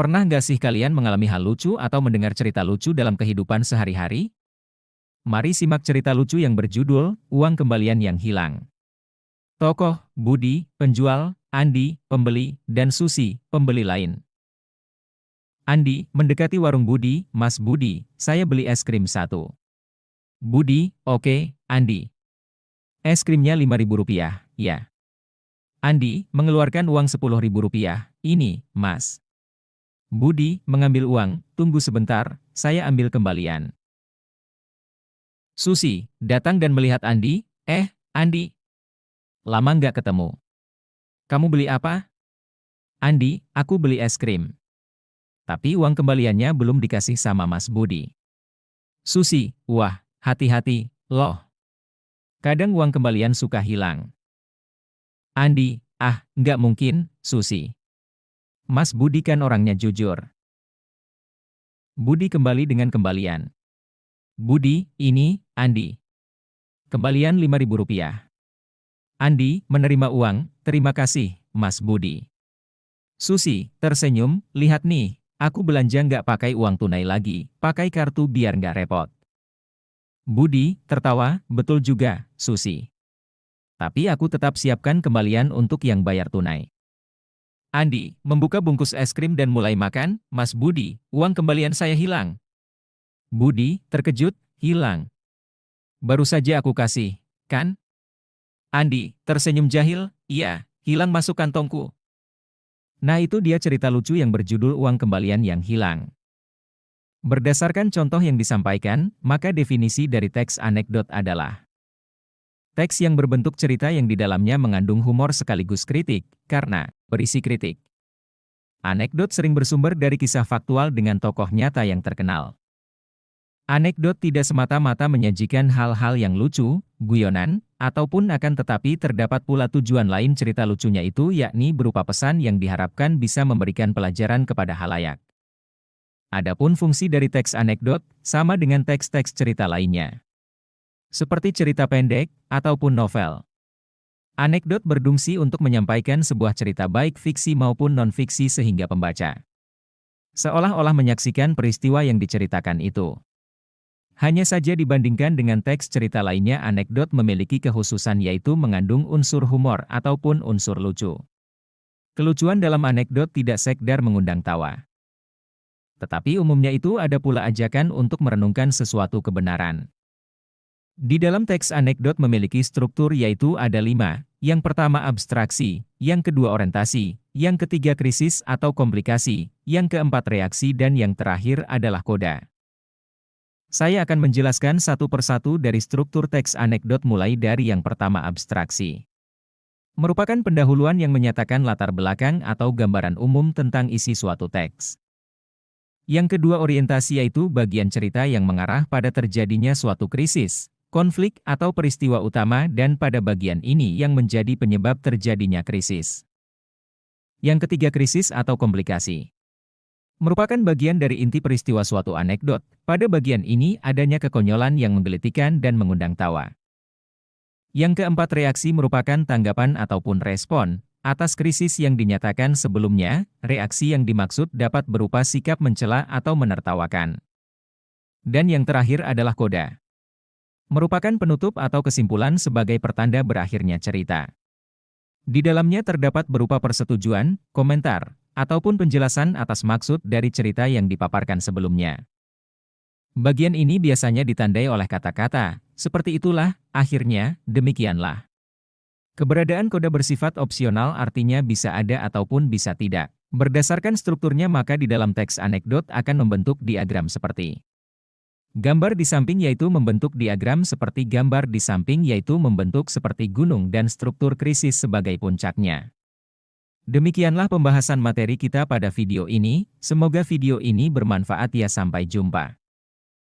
Pernah nggak sih kalian mengalami hal lucu atau mendengar cerita lucu dalam kehidupan sehari-hari? Mari simak cerita lucu yang berjudul Uang Kembalian yang Hilang. Tokoh, Budi, penjual, Andi, pembeli, dan Susi, pembeli lain. Andi, mendekati warung Budi, "Mas Budi, saya beli es krim satu." Budi, "Oke, Andi. Es krimnya Rp5.000, ya." Andi, mengeluarkan uang Rp10.000, "Ini, Mas." Budi, mengambil uang, "Tunggu sebentar, saya ambil kembalian." Susi, datang dan melihat Andi, Andi, lama nggak ketemu. Kamu beli apa?" "Andi, aku beli es krim. Tapi uang kembaliannya belum dikasih sama Mas Budi." Susi, "Wah, hati-hati, loh. Kadang uang kembalian suka hilang." Andi, nggak mungkin, Susi. Mas Budi kan orangnya jujur." Budi kembali dengan kembalian. "Budi, ini, Andi. Kembalian Rp5.000. Andi, menerima uang, "Terima kasih, Mas Budi." Susi, tersenyum, "Lihat nih, aku belanja nggak pakai uang tunai lagi, pakai kartu biar nggak repot." Budi, tertawa, "Betul juga, Susi. Tapi aku tetap siapkan kembalian untuk yang bayar tunai." Andi, membuka bungkus es krim dan mulai makan, "Mas Budi, uang kembalian saya hilang." Budi, terkejut, "Hilang? Baru saja aku kasih, kan?" Andi, tersenyum jahil, "Iya, hilang masuk kantongku." Nah, itu dia cerita lucu yang berjudul Uang Kembalian yang Hilang. Berdasarkan contoh yang disampaikan, maka definisi dari teks anekdot adalah teks yang berbentuk cerita yang di dalamnya mengandung humor sekaligus kritik, karena berisi kritik. Anekdot sering bersumber dari kisah faktual dengan tokoh nyata yang terkenal. Anekdot tidak semata-mata menyajikan hal-hal yang lucu, guyonan, ataupun akan tetapi terdapat pula tujuan lain cerita lucunya itu, yakni berupa pesan yang diharapkan bisa memberikan pelajaran kepada halayak. Adapun fungsi dari teks anekdot, sama dengan teks-teks cerita lainnya. Seperti cerita pendek, ataupun novel. Anekdot berdungsi untuk menyampaikan sebuah cerita baik fiksi maupun non-fiksi sehingga pembaca seolah-olah menyaksikan peristiwa yang diceritakan itu. Hanya saja dibandingkan dengan teks cerita lainnya, anekdot memiliki kekhususan yaitu mengandung unsur humor ataupun unsur lucu. Kelucuan dalam anekdot tidak sekedar mengundang tawa. Tetapi umumnya itu ada pula ajakan untuk merenungkan sesuatu kebenaran. Di dalam teks anekdot memiliki struktur yaitu ada 5, yang pertama abstraksi, yang kedua orientasi, yang ketiga krisis atau komplikasi, yang keempat reaksi dan yang terakhir adalah koda. Saya akan menjelaskan satu persatu dari struktur teks anekdot mulai dari yang pertama abstraksi. Merupakan pendahuluan yang menyatakan latar belakang atau gambaran umum tentang isi suatu teks. Yang kedua orientasi yaitu bagian cerita yang mengarah pada terjadinya suatu krisis, konflik atau peristiwa utama dan pada bagian ini yang menjadi penyebab terjadinya krisis. Yang ketiga krisis atau komplikasi. Merupakan bagian dari inti peristiwa suatu anekdot. Pada bagian ini adanya kekonyolan yang menggelitikkan dan mengundang tawa. Yang keempat reaksi merupakan tanggapan ataupun respon atas krisis yang dinyatakan sebelumnya. Reaksi yang dimaksud dapat berupa sikap mencela atau menertawakan. Dan yang terakhir adalah koda. Merupakan penutup atau kesimpulan sebagai pertanda berakhirnya cerita. Di dalamnya terdapat berupa persetujuan, komentar, ataupun penjelasan atas maksud dari cerita yang dipaparkan sebelumnya. Bagian ini biasanya ditandai oleh kata-kata, seperti itulah, akhirnya, demikianlah. Keberadaan koda bersifat opsional artinya bisa ada ataupun bisa tidak. Berdasarkan strukturnya maka di dalam teks anekdot akan membentuk diagram seperti gambar di samping yaitu membentuk diagram seperti gambar di samping yaitu membentuk seperti gunung dan struktur krisis sebagai puncaknya. Demikianlah pembahasan materi kita pada video ini, semoga video ini bermanfaat ya, sampai jumpa.